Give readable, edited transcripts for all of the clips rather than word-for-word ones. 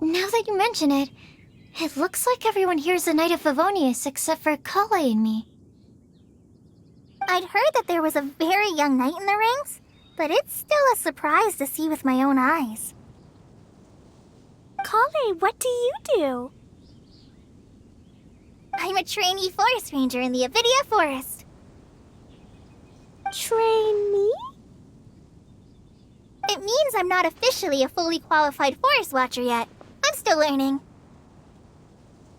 Now that you mention it, it looks like everyone here's a Knight of Favonius except for Kale and me. I'd heard that there was a very young knight in the ranks, but it's still a surprise to see with my own eyes. Kale, what do you do? I'm a trainee forest ranger in the Avidia Forest. Trainee? It means I'm not officially a fully qualified forest watcher yet. I'm still learning.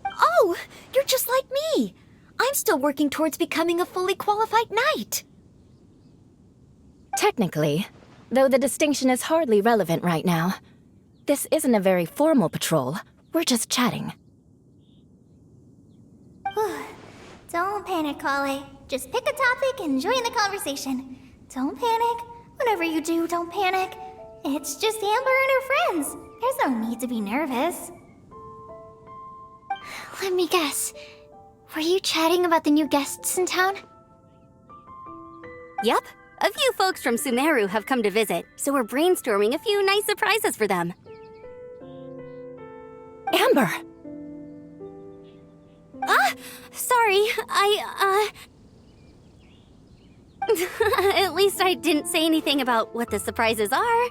Oh, you're just like me. I'm still working towards becoming a fully qualified knight. Technically, though the distinction is hardly relevant right now. This isn't a very formal patrol. We're just chatting. Don't panic, Kale. Just pick a topic and join the conversation. Don't panic. Whatever you do, don't panic. It's just Amber and her friends. There's no need to be nervous. Let me guess. Were you chatting about the new guests in town? Yup. A few folks from Sumeru have come to visit, so we're brainstorming a few nice surprises for them. Amber! Sorry, At least I didn't say anything about what the surprises are.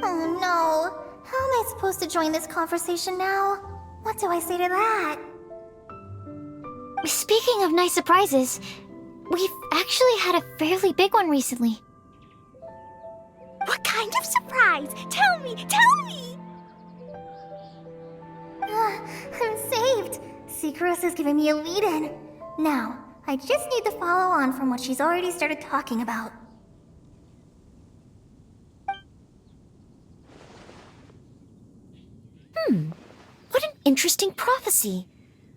Oh no. How am I supposed to join this conversation now? What do I say to that? Speaking of nice surprises, we've actually had a fairly big one recently. What kind of surprise? Tell me, tell me! I'm saved. Secros is giving me a lead-in. Now, I just need to follow on from what she's already started talking about. What an interesting prophecy.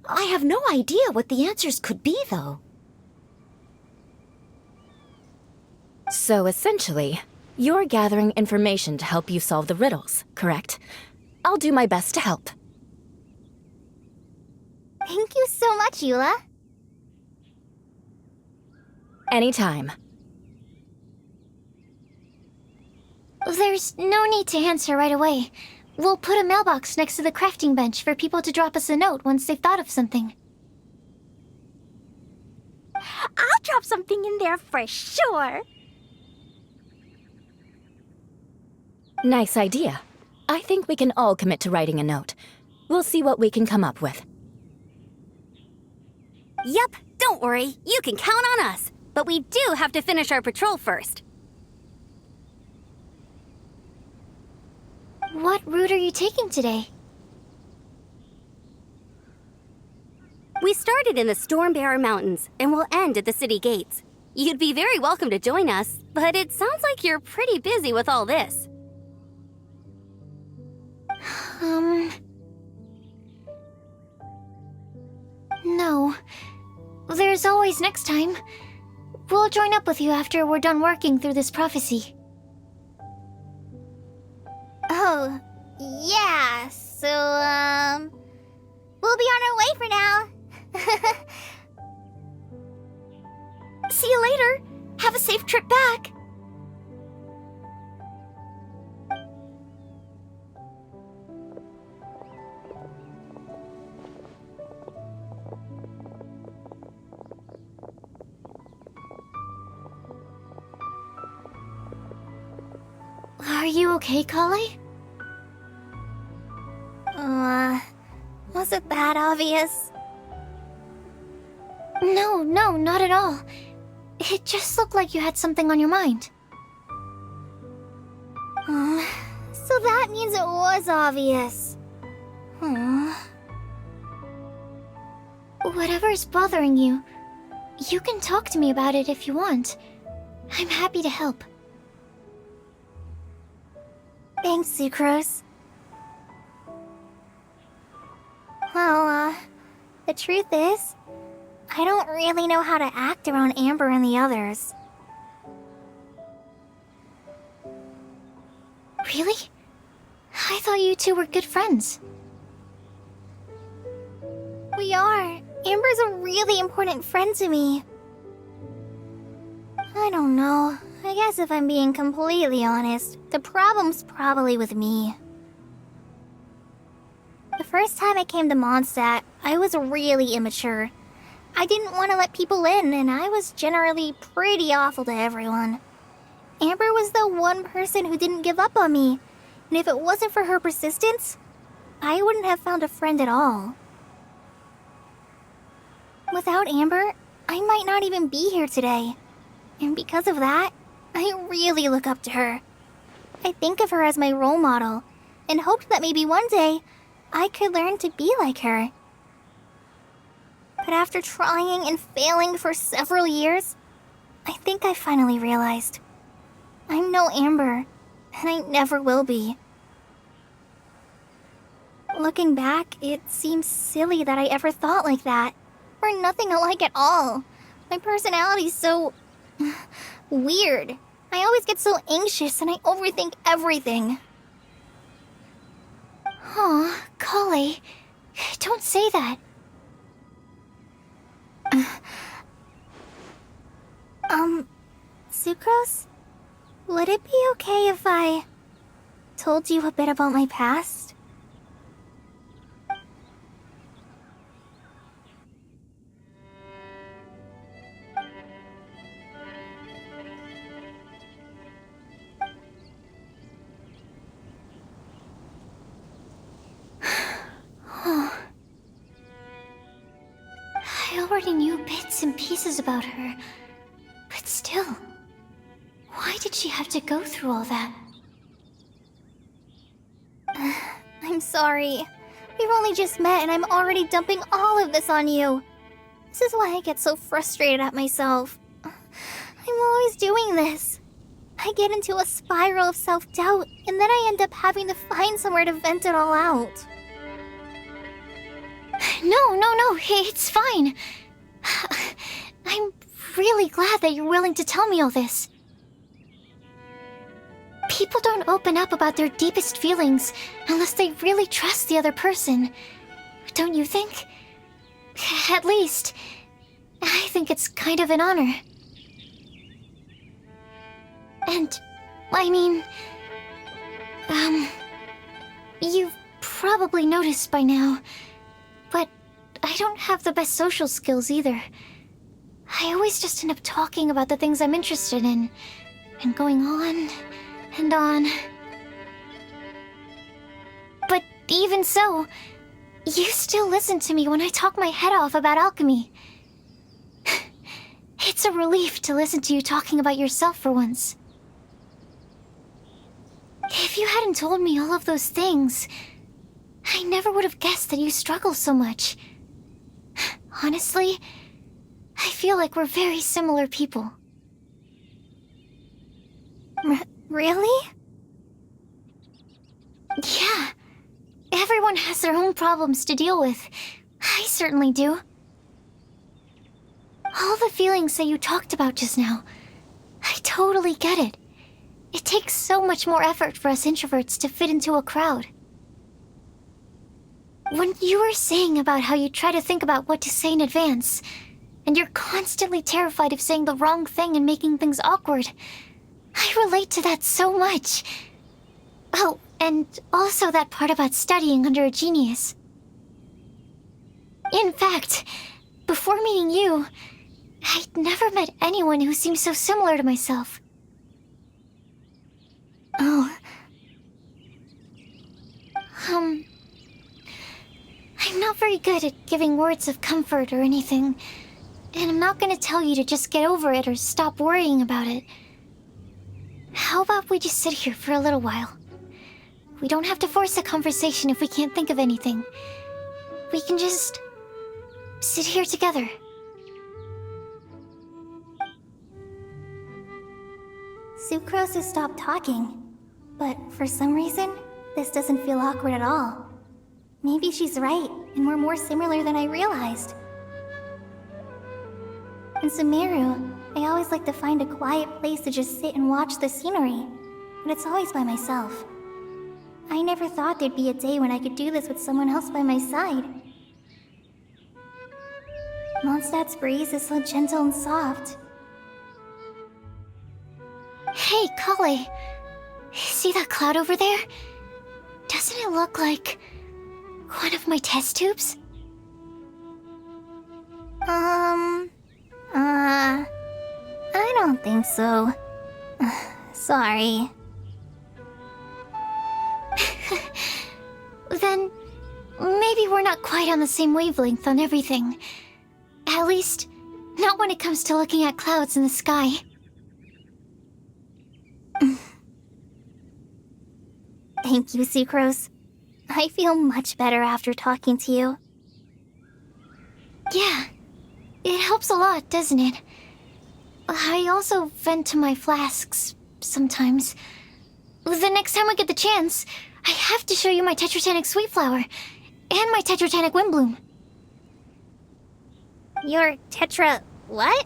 I have no idea what the answers could be, though. So essentially, you're gathering information to help you solve the riddles, correct? I'll do my best to help. Thank you so much, Eula. Anytime. There's no need to answer right away. We'll put a mailbox next to the crafting bench for people to drop us a note once they've thought of something. I'll drop something in there for sure. Nice idea. I think we can all commit to writing a note. We'll see what we can come up with. Yup, don't worry. You can count on us. But we do have to finish our patrol first. What route are you taking today? We started in the Stormbearer Mountains, and we'll end at the city gates. You'd be very welcome to join us, but it sounds like you're pretty busy with all this. No. There's always next time. We'll join up with you after we're done working through this prophecy. Oh, yeah, so, we'll be on our way for now. See you later. Have a safe trip back. Are you okay, Kale? Was it that obvious? No, not at all. It just looked like you had something on your mind. So that means it was obvious. Whatever's bothering you, you can talk to me about it if you want. I'm happy to help. Thanks, Sucrose. Well, the truth is, I don't really know how to act around Amber and the others. Really? I thought you two were good friends. We are. Amber's a really important friend to me. I don't know. I guess if I'm being completely honest, the problem's probably with me. The first time I came to Mondstadt, I was really immature. I didn't want to let people in, and I was generally pretty awful to everyone. Amber was the one person who didn't give up on me, and if it wasn't for her persistence, I wouldn't have found a friend at all. Without Amber, I might not even be here today. And because of that, I really look up to her. I think of her as my role model, and hoped that maybe one day I could learn to be like her. But after trying and failing for several years, I think I finally realized I'm no Amber, and I never will be. Looking back, it seems silly that I ever thought like that. We're nothing alike at all. My personality's so weird. I always get so anxious and I overthink everything. Aw, Kale, don't say that. Sucrose? Would it be okay if I told you a bit about my past? I already knew bits and pieces about her, but still, why did she have to go through all that? I'm sorry. We've only just met and I'm already dumping all of this on you. This is why I get so frustrated at myself. I'm always doing this. I get into a spiral of self-doubt, and then I end up having to find somewhere to vent it all out. No, it's fine. I'm really glad that you're willing to tell me all this. People don't open up about their deepest feelings unless they really trust the other person. Don't you think? At least, I think it's kind of an honor. And, I mean, you've probably noticed by now, but I don't have the best social skills either. I always just end up talking about the things I'm interested in, and going on and on. But even so, you still listen to me when I talk my head off about alchemy. It's a relief to listen to you talking about yourself for once. If you hadn't told me all of those things, I never would have guessed that you struggle so much. Honestly, I feel like we're very similar people. Really? Yeah. Everyone has their own problems to deal with. I certainly do. All the feelings that you talked about just now, I totally get it. It takes so much more effort for us introverts to fit into a crowd. When you were saying about how you try to think about what to say in advance, and you're constantly terrified of saying the wrong thing and making things awkward, I relate to that so much. Oh, and also that part about studying under a genius. In fact, before meeting you, I'd never met anyone who seemed so similar to myself. Oh. I'm not very good at giving words of comfort or anything, and I'm not gonna tell you to just get over it or stop worrying about it. How about we just sit here for a little while? We don't have to force a conversation if we can't think of anything. We can just sit here together. Sucrose has stopped talking, but for some reason, this doesn't feel awkward at all. Maybe she's right, and we're more similar than I realized. In Sumeru, I always like to find a quiet place to just sit and watch the scenery, but it's always by myself. I never thought there'd be a day when I could do this with someone else by my side. Mondstadt's breeze is so gentle and soft. Hey, Kale. See that cloud over there? Doesn't it look like one of my test tubes? I don't think so. Sorry. Then maybe we're not quite on the same wavelength on everything. At least, not when it comes to looking at clouds in the sky. Thank you, Sucrose. I feel much better after talking to you. Yeah, it helps a lot, doesn't it? I also vent to my flasks sometimes. The next time I get the chance, I have to show you my Tetratanic Sweet Flower and my Tetratanic Windbloom. Your Tetra... what?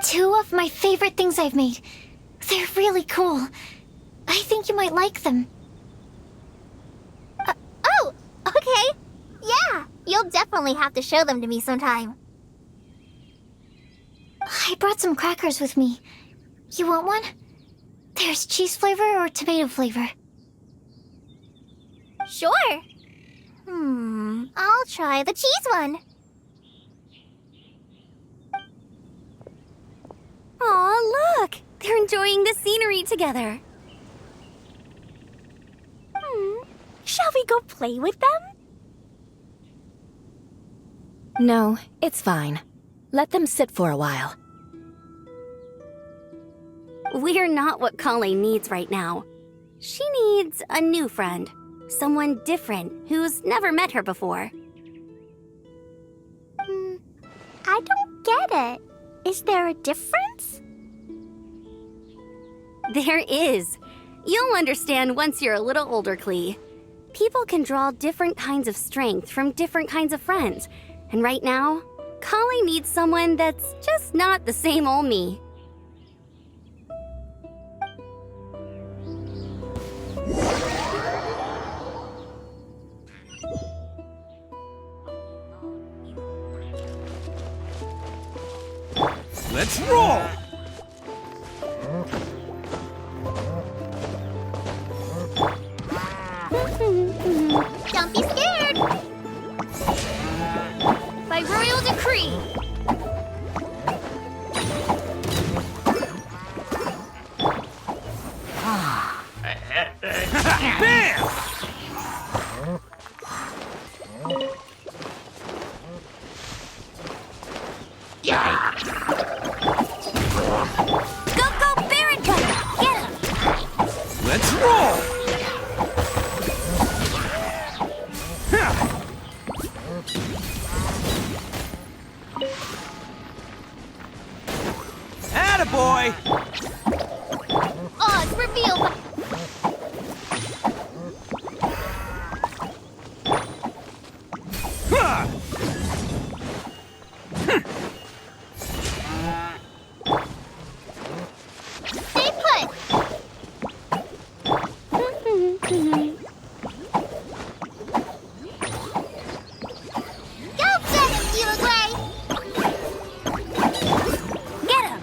Two of my favorite things I've made. They're really cool. I think you might like them. Oh, okay. Yeah, you'll definitely have to show them to me sometime. I brought some crackers with me. You want one? There's cheese flavor or tomato flavor. Sure. I'll try the cheese one. Aw, look! They're enjoying the scenery together. Shall we go play with them? No, it's fine. Let them sit for a while. We're not what Colleen needs right now. She needs a new friend. Someone different who's never met her before. I don't get it. Is there a difference? There is. You'll understand once you're a little older, Klee. People can draw different kinds of strength from different kinds of friends. And right now, Colleen needs someone that's just not the same old me. Let's roll! Don't be scared! By royal decree! Bam! Go, Barrett Cutter! Get him! Let's roll! Attaboy! Odds revealed! Huh. Stay put! Go get him, Uruguay! Get him!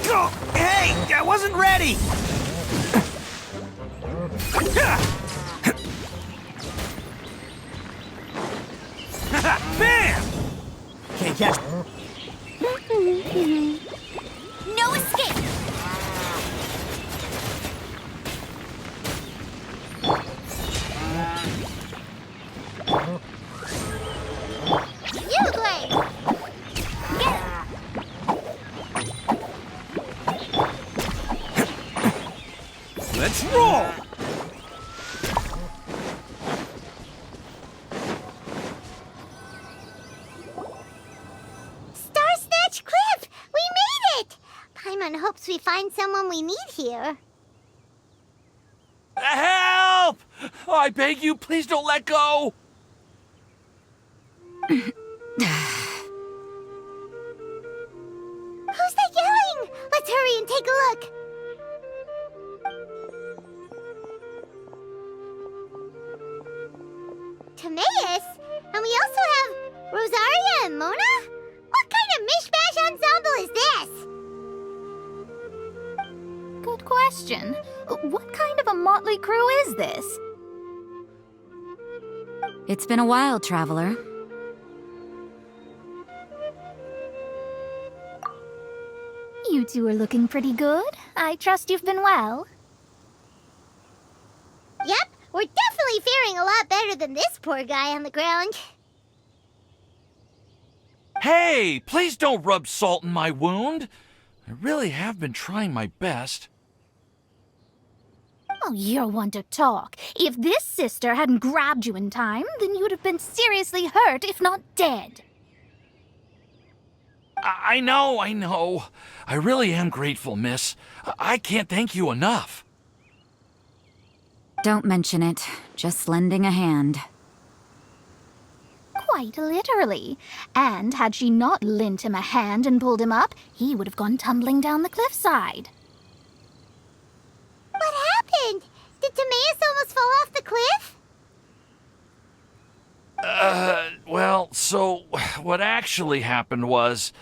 Go! Hey, I wasn't ready! Bam! Can't catch No escape! Uruguay! Get him! Let's roll! Star Snatch Cliff! We made it! Paimon hopes we find someone we need here. Help! Oh, I beg you, please don't let go! Who's that yelling? Let's hurry and take a look. Timaeus? And we also have Rosaria and Mona? What kind of mishmash ensemble is this? Good question. What kind of a motley crew is this? It's been a while, traveler. You two are looking pretty good. I trust you've been well. Yep, we're definitely faring a lot better than this poor guy on the ground. Hey, please don't rub salt in my wound. I really have been trying my best. Oh, you're one to talk. If this sister hadn't grabbed you in time, then you would have been seriously hurt, if not dead. I know. I really am grateful, miss. I can't thank you enough. Don't mention it. Just lending a hand. Quite literally. And had she not lent him a hand and pulled him up, he would have gone tumbling down the cliffside. What happened? Did Timaeus almost fall off the cliff? Well, so what actually happened was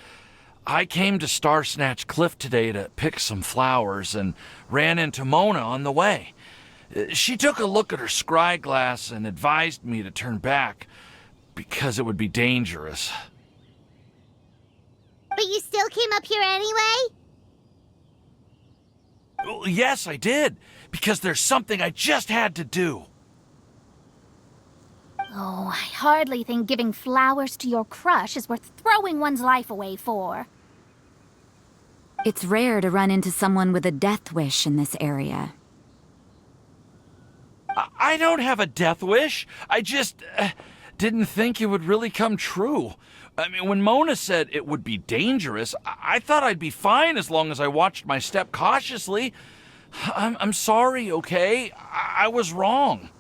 I came to Star Snatch Cliff today to pick some flowers and ran into Mona on the way. She took a look at her scry glass and advised me to turn back because it would be dangerous. But you still came up here anyway? Well, yes, I did, because there's something I just had to do. Oh, I hardly think giving flowers to your crush is worth throwing one's life away for. It's rare to run into someone with a death wish in this area. I don't have a death wish. I just didn't think it would really come true. I mean, when Mona said it would be dangerous, I thought I'd be fine as long as I watched my step cautiously. I'm sorry, okay? I was wrong.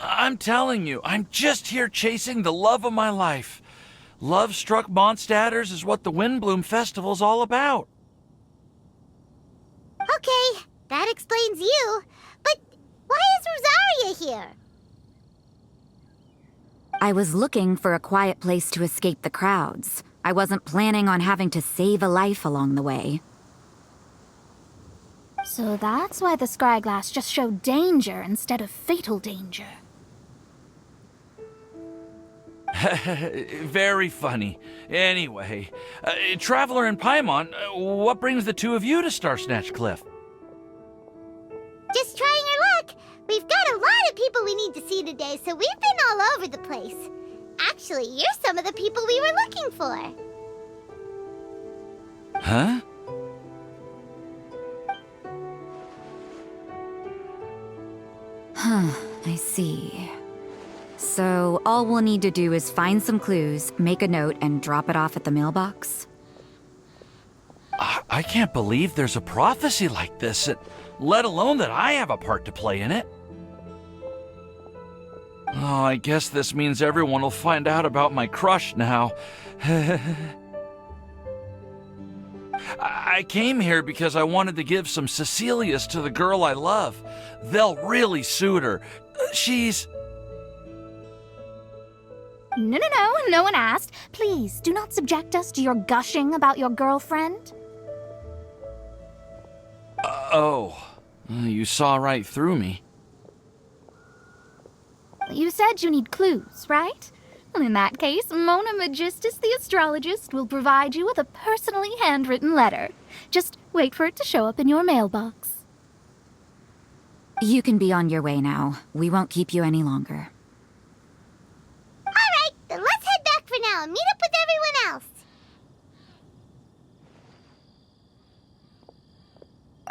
I'm telling you, I'm just here chasing the love of my life. Love-struck Mondstadters is what the Windbloom Festival's all about. Okay, that explains you. But why is Rosaria here? I was looking for a quiet place to escape the crowds. I wasn't planning on having to save a life along the way. So that's why the scry glass just showed danger instead of fatal danger. Very funny. Anyway, Traveler and Paimon, what brings the two of you to Star Snatch Cliff? Just trying our luck. We've got a lot of people we need to see today, so we've been all over the place. Actually, you're some of the people we were looking for. Huh? I see. So, all we'll need to do is find some clues, make a note, and drop it off at the mailbox? I can't believe there's a prophecy like this, let alone that I have a part to play in it. Oh, I guess this means everyone will find out about my crush now. I came here because I wanted to give some Cecilias to the girl I love. They'll really suit her. She's... No one asked. Please, do not subject us to your gushing about your girlfriend. You saw right through me. You said you need clues, right? Well, in that case, Mona Magistus the astrologist will provide you with a personally handwritten letter. Just wait for it to show up in your mailbox. You can be on your way now. We won't keep you any longer. All right, then let's head back for now and meet up with everyone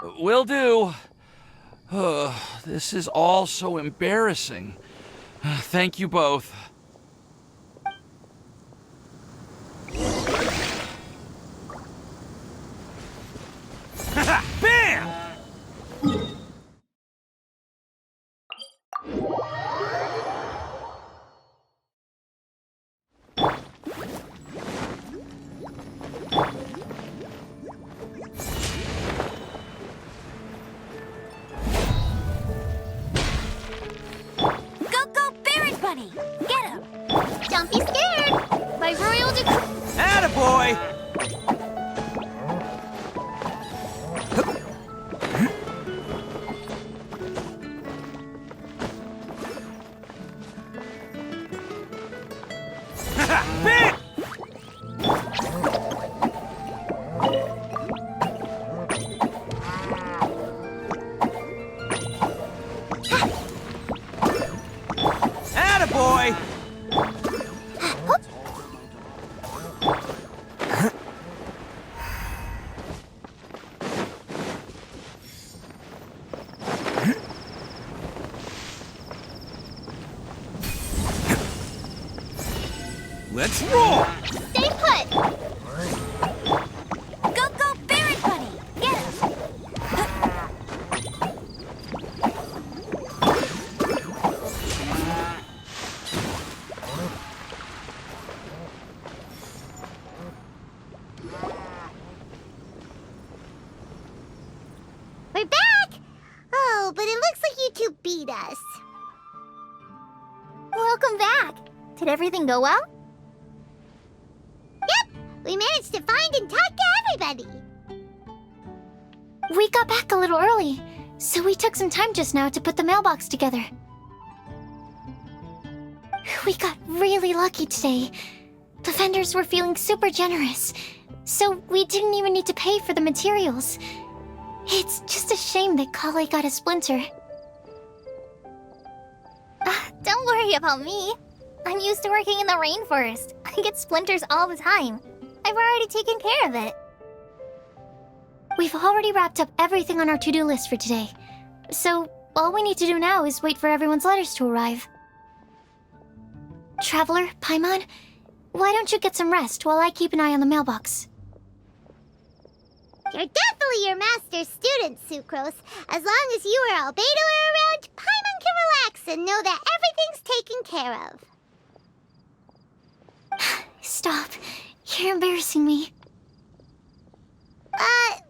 else. Will do. This is all so embarrassing. Thank you both. Bam! Go, Barrett Bunny! Get Let's roll! Stay put! Go, go, Barrett Bunny! Get him! We're back! Oh, but it looks like you two beat us. Welcome back. Did everything go well? Yep! We managed to find and talk to everybody. We got back a little early, so we took some time just now to put the mailbox together. We got really lucky today. The vendors were feeling super generous, so we didn't even need to pay for the materials. It's just a shame that Kale got a splinter. Don't worry about me. I'm used to working in the rainforest. I get splinters all the time. I've already taken care of it. We've already wrapped up everything on our to-do list for today. So, all we need to do now is wait for everyone's letters to arrive. Traveler, Paimon, why don't you get some rest while I keep an eye on the mailbox? You're definitely your master's student, Sucrose. As long as you or Albedo are around, Paimon can relax and know that everything's taken care of. Stop. You're embarrassing me.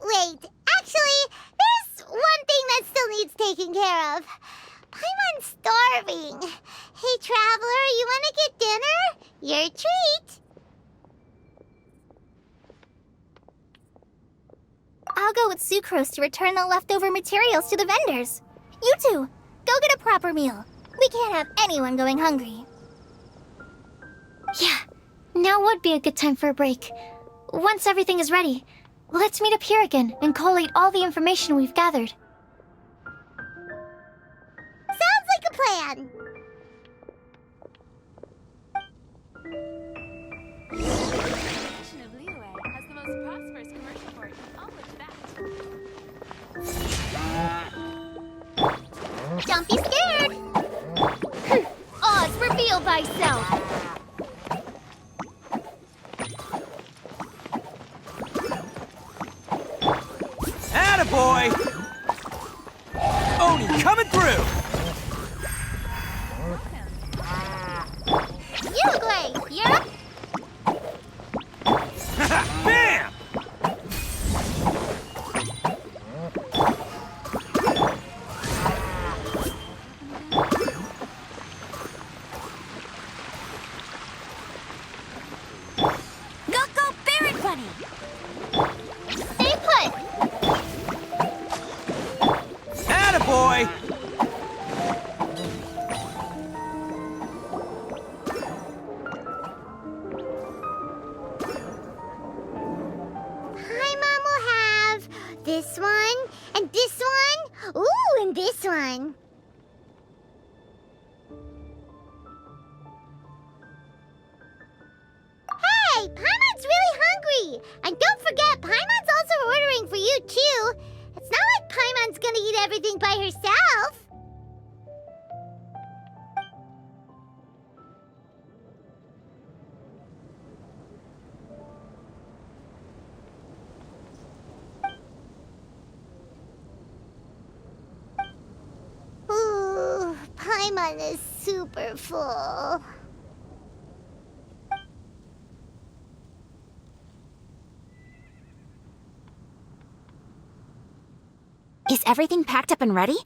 Wait. Actually, there's one thing that still needs taking care of. Paimon's starving. Hey, Traveler, you wanna get dinner? Your treat. I'll go with Sucrose to return the leftover materials to the vendors. You two, go get a proper meal. We can't have anyone going hungry. Yeah, now would be a good time for a break. Once everything is ready, let's meet up here again and collate all the information we've gathered. Sounds like a plan. Of Liyue has the most prosperous commercial port in all of that. Don't be scared. Oz, reveal thyself! Attaboy! Oni coming through! Uruguay, you're up. Bam! Go, go, Barrett Bunny! Stay put. Attaboy! Paimon will have this one, and this one. Ooh, and this one. Hey, Paimon's really hungry. And don't forget, Paimon's also ordering for you, too. It's not like Paimon's gonna eat everything by herself. Ooh, Paimon is super full. Is everything packed up and ready?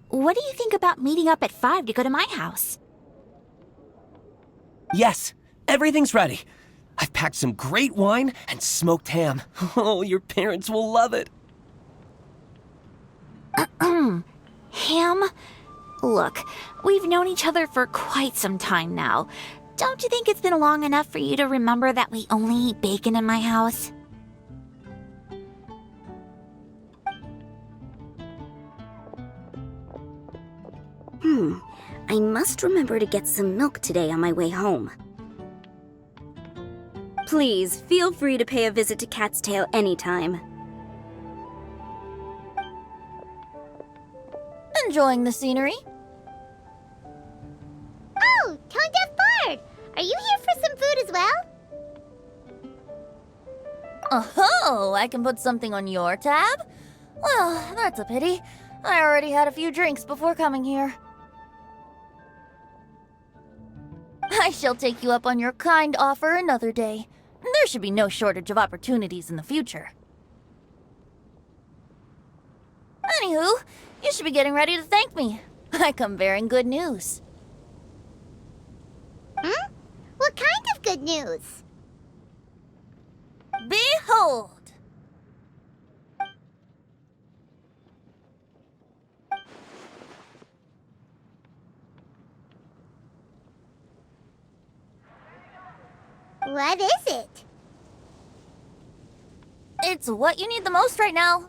What do you think about meeting up at 5 to go to my house? Yes, everything's ready. I've packed some great wine and smoked ham. Oh, your parents will love it. Ham? Look, we've known each other for quite some time now. Don't you think it's been long enough for you to remember that we only eat bacon in my house? I must remember to get some milk today on my way home. Please, feel free to pay a visit to Cat's Tail anytime. Enjoying the scenery? Oh, Tone Deaf Bard! Are you here for some food as well? Oh, I can put something on your tab? Well, that's a pity. I already had a few drinks before coming here. I shall take you up on your kind offer another day. There should be no shortage of opportunities in the future. Anywho, you should be getting ready to thank me. I come bearing good news. Hmm? What kind of good news? Behold! What is it? It's what you need the most right now.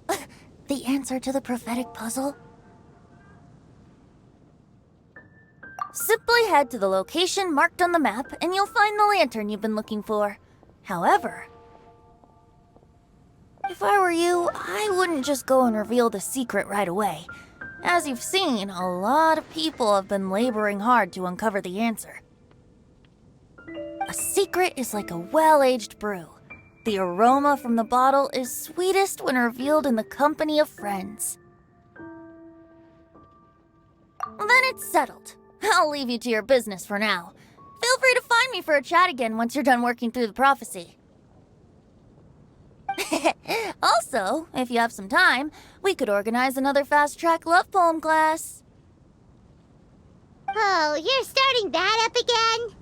The answer to the prophetic puzzle. Simply head to the location marked on the map and you'll find the lantern you've been looking for. However, if I were you, I wouldn't just go and reveal the secret right away. As you've seen, a lot of people have been laboring hard to uncover the answer. A secret is like a well-aged brew. The aroma from the bottle is sweetest when revealed in the company of friends. Then it's settled. I'll leave you to your business for now. Feel free to find me for a chat again once you're done working through the prophecy. Also, if you have some time, we could organize another fast-track love poem class. Oh, you're starting that up again?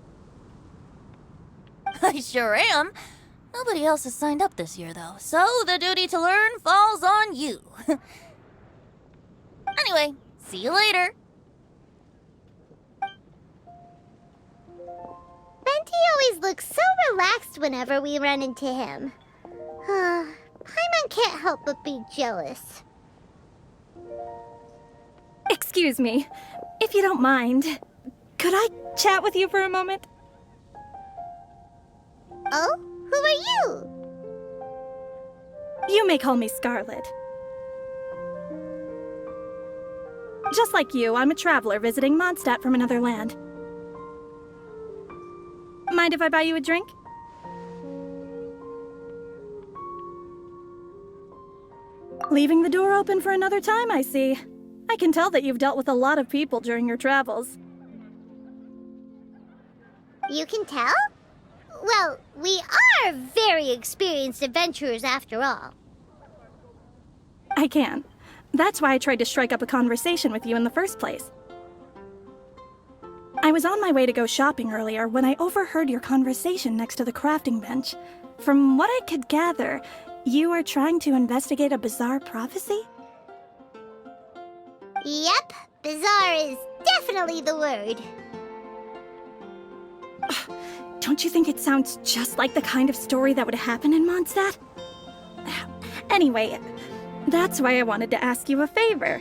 I sure am. Nobody else has signed up this year, though, so the duty to learn falls on you. Anyway, see you later. Venti always looks so relaxed whenever we run into him. Paimon can't help but be jealous. Excuse me, if you don't mind, could I chat with you for a moment? Oh? Who are you? You may call me Scarlet. Just like you, I'm a traveler visiting Mondstadt from another land. Mind if I buy you a drink? Leaving the door open for another time, I see. I can tell that you've dealt with a lot of people during your travels. You can tell? Well, we are very experienced adventurers after all. I can. That's why I tried to strike up a conversation with you in the first place. I was on my way to go shopping earlier when I overheard your conversation next to the crafting bench. From what I could gather, you are trying to investigate a bizarre prophecy? Yep, bizarre is definitely the word. Don't you think it sounds just like the kind of story that would happen in Mondstadt? Anyway, that's why I wanted to ask you a favor.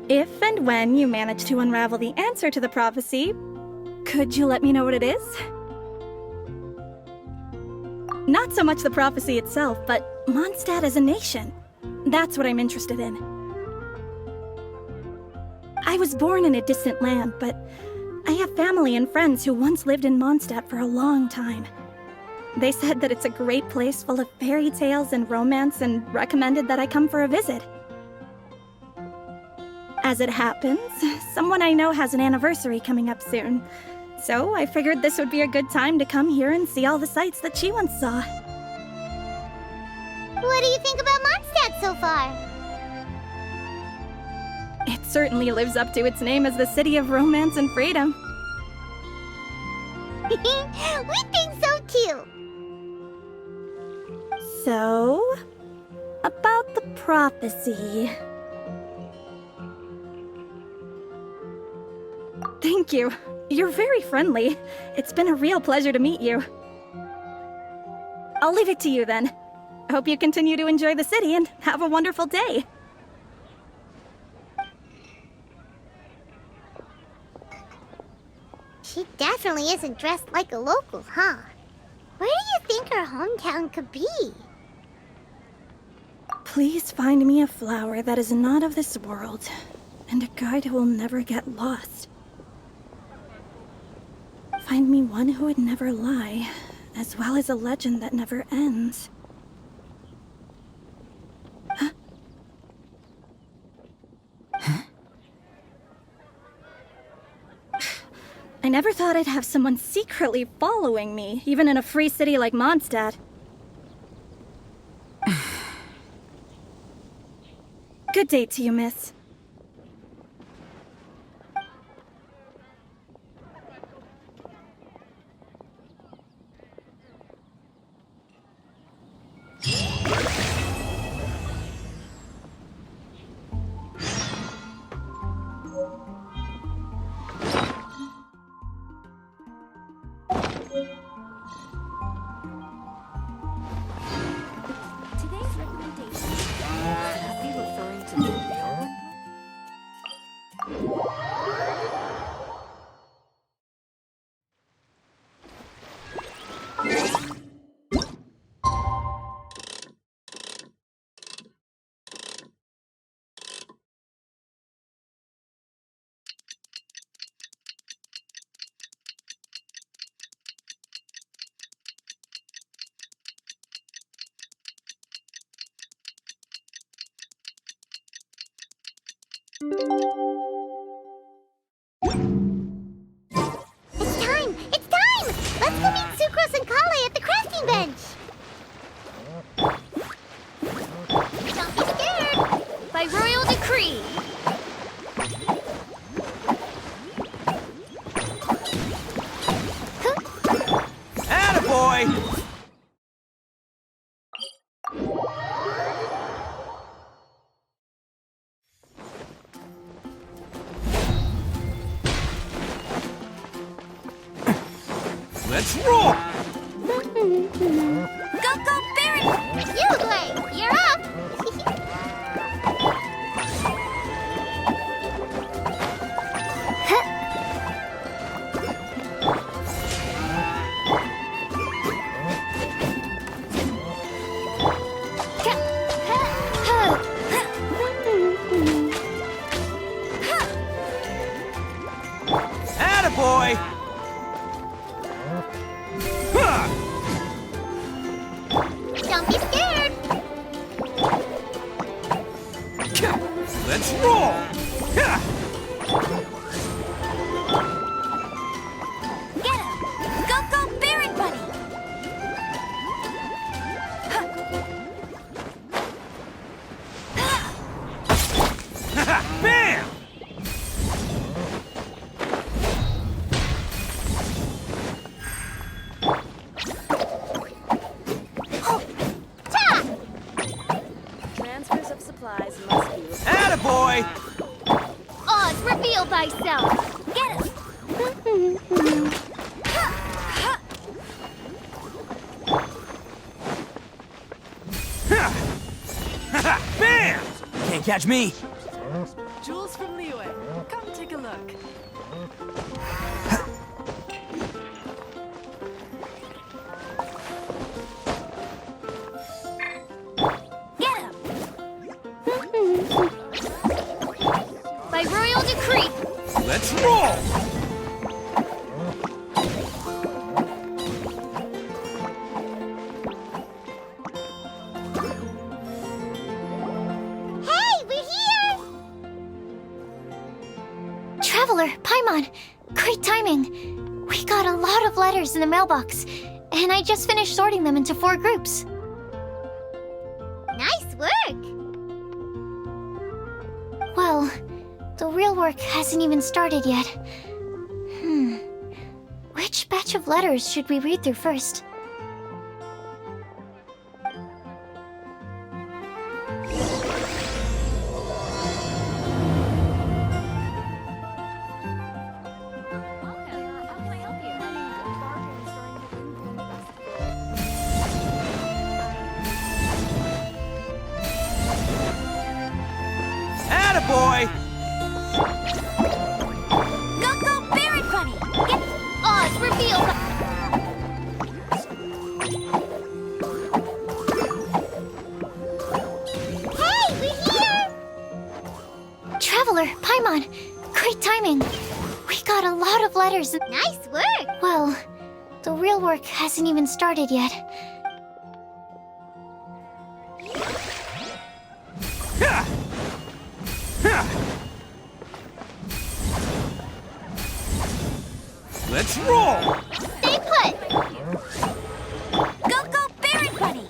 If and when you manage to unravel the answer to the prophecy, could you let me know what it is? Not so much the prophecy itself, but Mondstadt as a nation. That's what I'm interested in. I was born in a distant land, but I have family and friends who once lived in Mondstadt for a long time. They said that it's a great place full of fairy tales and romance and recommended that I come for a visit. As it happens, someone I know has an anniversary coming up soon. So I figured this would be a good time to come here and see all the sights that she once saw. What do you think about Mondstadt so far? It certainly lives up to its name as the city of romance and freedom. We think so too. So, about the prophecy. Thank you. You're very friendly. It's been a real pleasure to meet you. I'll leave it to you then. Hope you continue to enjoy the city and have a wonderful day. She definitely isn't dressed like a local, huh? Where do you think her hometown could be? Please find me a flower that is not of this world, and a guide who will never get lost. find me one who would never lie, as well as a legend that never ends. Huh? I never thought I'd have someone secretly following me, even in a free city like Mondstadt. Good day to you, miss. Today's recommendation. Are you referring to the real It's time! It's time! Let's go meet Sucrose and Kale at the crafting bench! Don't be scared! By royal decree. Attaboy! Let's roll! Go, go, Baron! You, Blake! You're up! Attaboy! Huh! Don't be scared! Let's roll! Ha! Get him! Go, go, Baron Bunny! Bam! transfers of supplies must be Attaboy! Oz, reveal thyself! Get him! Bam! Can't catch me. Jules from Liyue. Come take a look. Get him! By royal decree. Let's roll! Hey, we're here! Traveler, Paimon, great timing. We got a lot of letters in the mailbox, and I just finished sorting them into 4 groups. Nice work! Well, the real work hasn't even started yet. Which batch of letters should we read through first? Attaboy! Go, go, Baron Bunny! Get Oz, reveal Hey, we're here! Traveler, Paimon, great timing. We got a lot of letters. Nice work! Well, the real work hasn't even started yet. Let's roll! Stay put! Go, go, Baron Bunny!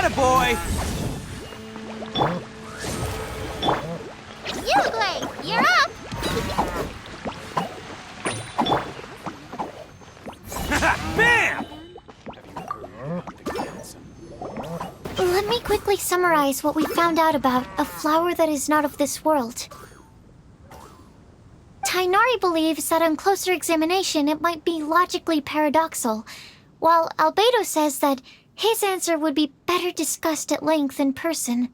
Attaboy! Uglay, you're up! Bam! Let me quickly summarize what we found out about a flower that is not of this world. Tainari believes that on closer examination it might be logically paradoxal, while Albedo says that his answer would be better discussed at length in person.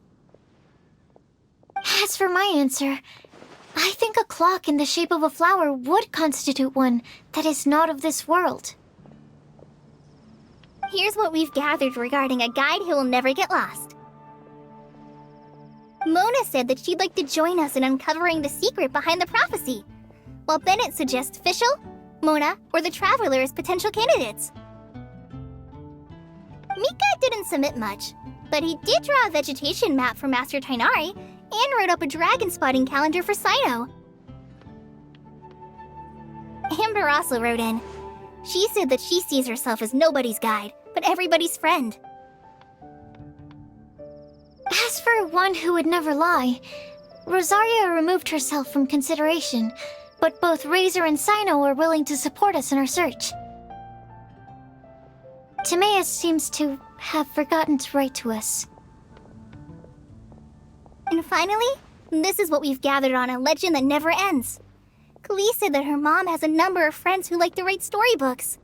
As for my answer, I think a clock in the shape of a flower would constitute one that is not of this world. Here's what we've gathered regarding a guide who will never get lost. Mona said that she'd like to join us in uncovering the secret behind the prophecy, while Bennett suggests Fischl, Mona, or the Traveler as potential candidates. Mika didn't submit much, but he did draw a vegetation map for Master Tainari and wrote up a dragon spotting calendar for Sino. Amber also wrote in. She said that she sees herself as nobody's guide, but everybody's friend. As for one who would never lie, Rosaria removed herself from consideration, but both Razor and Sino are willing to support us in our search. Timaeus seems to have forgotten to write to us. And finally, this is what we've gathered on a legend that never ends. Klee said that her mom has a number of friends who like to write storybooks.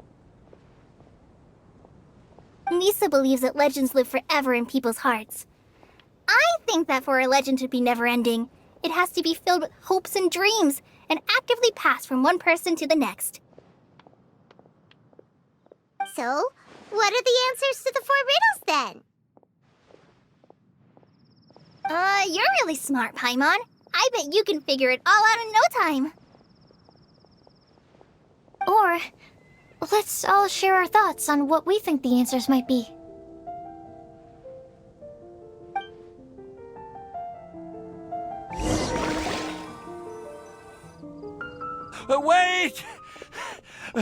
Nisa believes that legends live forever in people's hearts. I think that for a legend to be never-ending, it has to be filled with hopes and dreams and actively passed from one person to the next. So, what are the answers to the 4 riddles then? You're really smart, Paimon. I bet you can figure it all out in no time. Or, let's all share our thoughts on what we think the answers might be. Wait!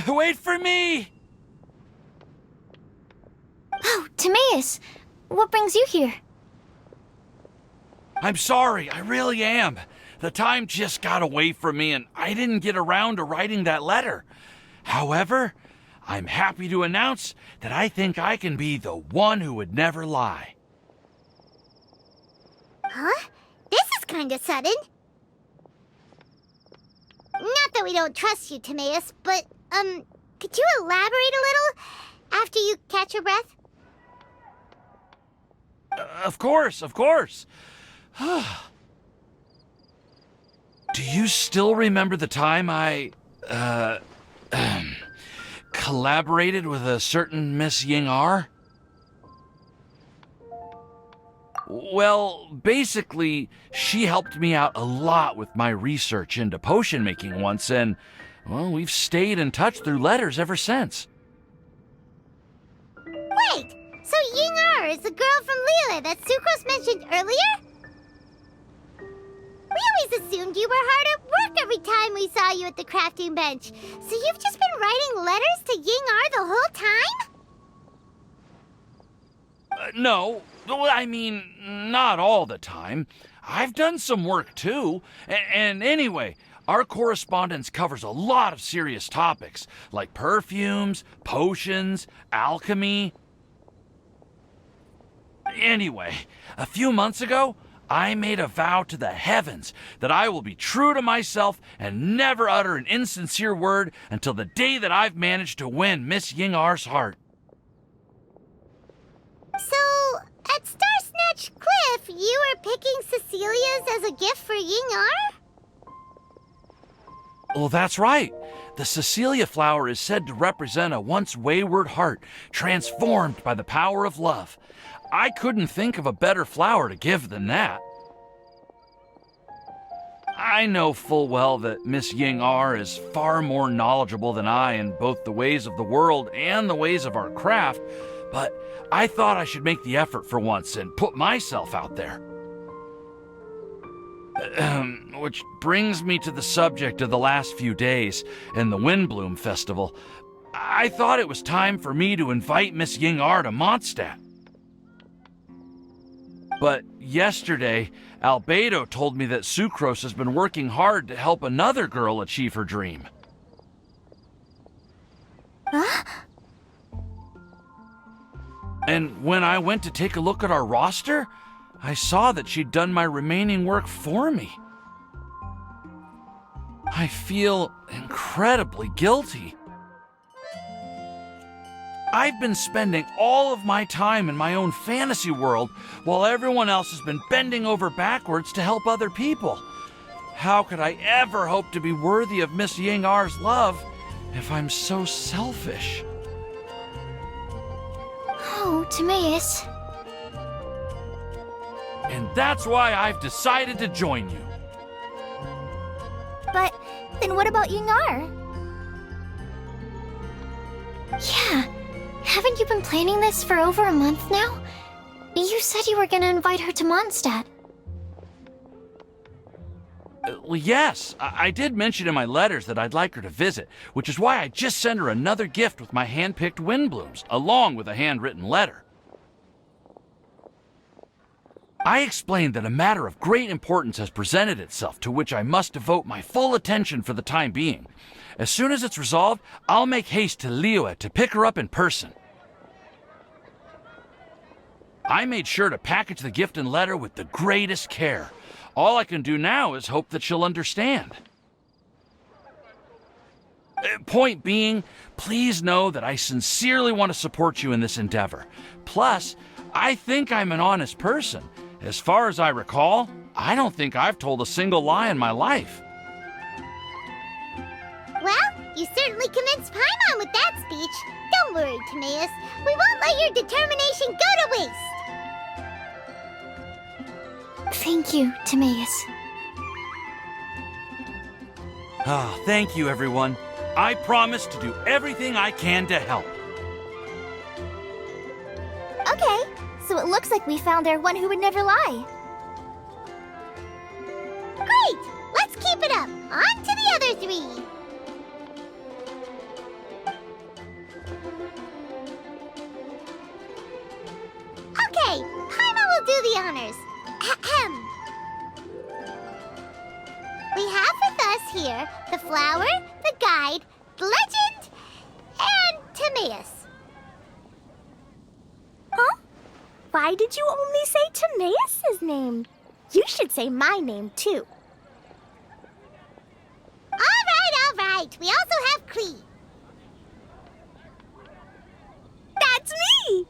Wait for me! Oh, Timaeus! What brings you here? I'm sorry, I really am. The time just got away from me and I didn't get around to writing that letter. However, I'm happy to announce that I think I can be the one who would never lie. Huh? This is kinda sudden. Not that we don't trust you, Timaeus, but, could you elaborate a little after you catch your breath? Of course. Do you still remember the time I, collaborated with a certain Miss Ying-ar? Well, basically, she helped me out a lot with my research into potion making once, and, well, we've stayed in touch through letters ever since. Wait! So Ying-ar is the girl from Liyue that Sucrose mentioned earlier? We always assumed you were hard at work every time we saw you at the crafting bench. So you've just been writing letters to Ying-ar the whole time? No, I mean, not all the time. I've done some work too. And anyway, our correspondence covers a lot of serious topics, like perfumes, potions, alchemy. Anyway, a few months ago, I made a vow to the heavens that I will be true to myself and never utter an insincere word until the day that I've managed to win Miss Ying-ar's heart. So, at Star Snatch Cliff, you were picking Cecilia's as a gift for Ying-ar? Well, that's right. The Cecilia flower is said to represent a once wayward heart, transformed by the power of love. I couldn't think of a better flower to give than that. I know full well that Miss Ying-ar is far more knowledgeable than I in both the ways of the world and the ways of our craft, but I thought I should make the effort for once and put myself out there. Which brings me to the subject of the last few days and the Windbloom Festival. I thought it was time for me to invite Miss Ying-ar to Mondstadt. But yesterday, Albedo told me that Sucrose has been working hard to help another girl achieve her dream. Huh? And when I went to take a look at our roster, I saw that she'd done my remaining work for me. I feel incredibly guilty. I've been spending all of my time in my own fantasy world while everyone else has been bending over backwards to help other people. How could I ever hope to be worthy of Miss Ying-Ar's love if I'm so selfish? Oh, Timaeus. And that's why I've decided to join you. But then what about Ying-Ar? Yeah. Haven't you been planning this for over a month now? You said you were gonna invite her to Mondstadt. Well, yes, I did mention in my letters that I'd like her to visit, which is why I just sent her another gift with my hand-picked Windblooms, along with a handwritten letter. I explained that a matter of great importance has presented itself to which I must devote my full attention for the time being. As soon as it's resolved, I'll make haste to Liyue to pick her up in person. I made sure to package the gift and letter with the greatest care. All I can do now is hope that she'll understand. Point being, please know that I sincerely want to support you in this endeavor. Plus, I think I'm an honest person. As far as I recall, I don't think I've told a single lie in my life. Well, you certainly convinced Paimon with that speech. Don't worry, Timaeus. We won't let your determination go to waste. Thank you, Timaeus. Thank you, everyone. I promise to do everything I can to help. Okay, so it looks like we found our one who would never lie. Great! Let's keep it up. On to the other three. Okay, Paimon will do the honors. Ahem. We have with us here the flower, the guide, the legend, and Timaeus. Huh? Why did you only say Timaeus' name? You should say my name, too. All right. We also have Klee. That's me!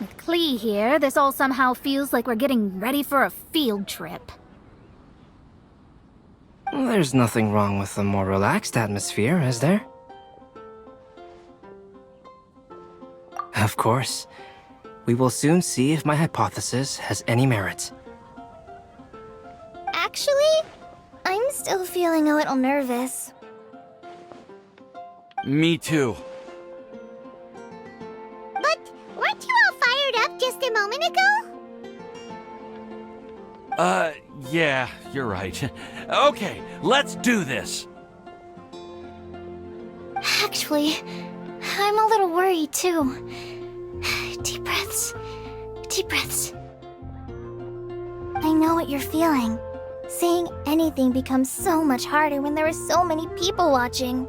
With Klee here, this all somehow feels like we're getting ready for a field trip. There's nothing wrong with a more relaxed atmosphere, is there? Of course. We will soon see if my hypothesis has any merit. Actually, I'm still feeling a little nervous. Me too. But weren't you all fired up just a moment ago? Yeah, you're right. Okay, let's do this. Actually, I'm a little worried too. Deep breaths. Deep breaths. I know what you're feeling. Saying anything becomes so much harder when there are so many people watching.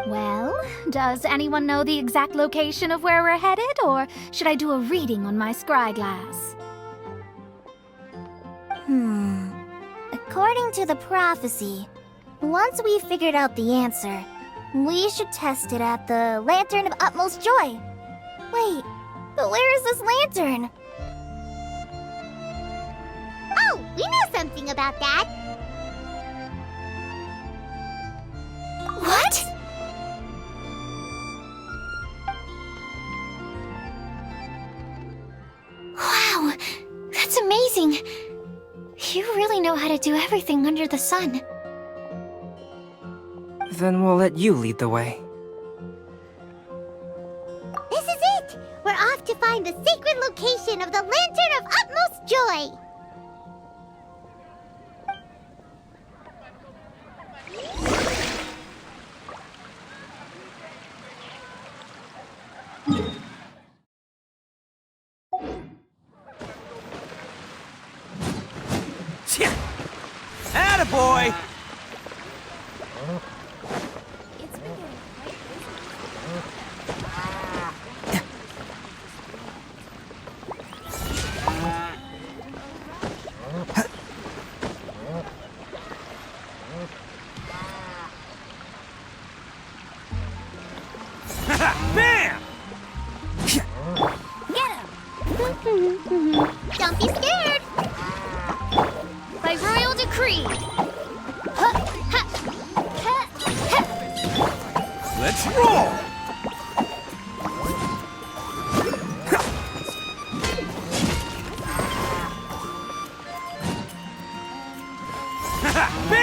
Well, does anyone know the exact location of where we're headed, or should I do a reading on my scry glass? According to the prophecy, once we've figured out the answer, we should test it at the Lantern of Utmost Joy. Wait, but where is this lantern? Oh, we know something about that. What? Wow, that's amazing. You really know how to do everything under the sun. Then we'll let you lead the way. This is it! We're off to find the sacred location of the Lantern of Utmost Joy! boy! Bam! Don't be scared. By royal decree. Let's roll! Bam!